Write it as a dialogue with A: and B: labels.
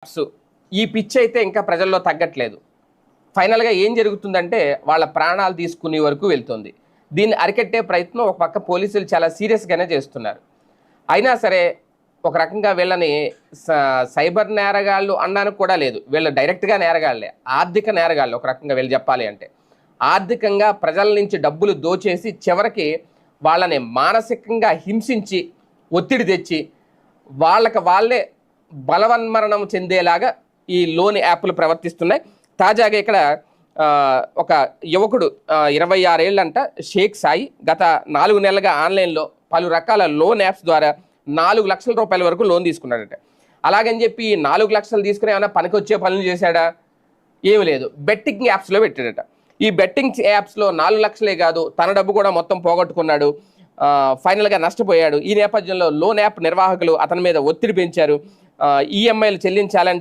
A: Apps ఈ pitch అయితే ఇంకా ప్రజల్లో తగ్గట్లేదు. ఫైనల్‌గా ఏం జరుగుతుందంటే వాళ్ళ ప్రాణాలు తీసుకునే వరకు వెళ్తుంది. దీన్ని అరికట్టే ప్రయత్నం ఒక పక్క పోలీసులు చాలా సీరియస్‌గానే చేస్తున్నారు. అయినా సరే ఒక రకంగా వీళ్ళని సైబర్ నేరగాళ్ళు అనడానికి కూడా లేదు. వీళ్ళు డైరెక్ట్‌గా నేరగాళ్ళే. ఆర్థిక నేరగాళ్ళు ఒక రకంగా వీళ్ళు చెప్పాలి అంటే. ఆర్థికంగా ప్రజల నుంచి డబ్బులు దోచేసి చివరికి వాళ్ళని మానసికంగా హింసించి, ఒత్తిడి తెచ్చి వాళ్ళకి వాళ్ళే బలవన్మరణం చెందేలాగా ఈ లోన్ యాప్లు ప్రవర్తిస్తున్నాయి. తాజాగా ఇక్కడ ఒక యువకుడు 26 ఏళ్ళంట షేక్ సాయి గత 4 నెలలుగా ఆన్లైన్లో పలు రకాల లోన్ యాప్స్ ద్వారా 4 లక్షల రూపాయల వరకు లోన్ తీసుకున్నాడట. అలాగని చెప్పి 4 లక్షలు తీసుకుని ఏమైనా పనికొచ్చే పనులు చేశాడా? ఏమి లేదు. బెట్టింగ్ యాప్స్లో పెట్టాడట. ఈ బెట్టింగ్ యాప్స్లో 4 లక్షలే కాదు, తన డబ్బు కూడా మొత్తం పోగొట్టుకున్నాడు. ఫైనల్గా నష్టపోయాడు. ఈ నేపథ్యంలో లోన్ యాప్ నిర్వాహకులు అతని మీద ఒత్తిడి పెంచారు. ఈఎంఐలు చెల్లించాలంటే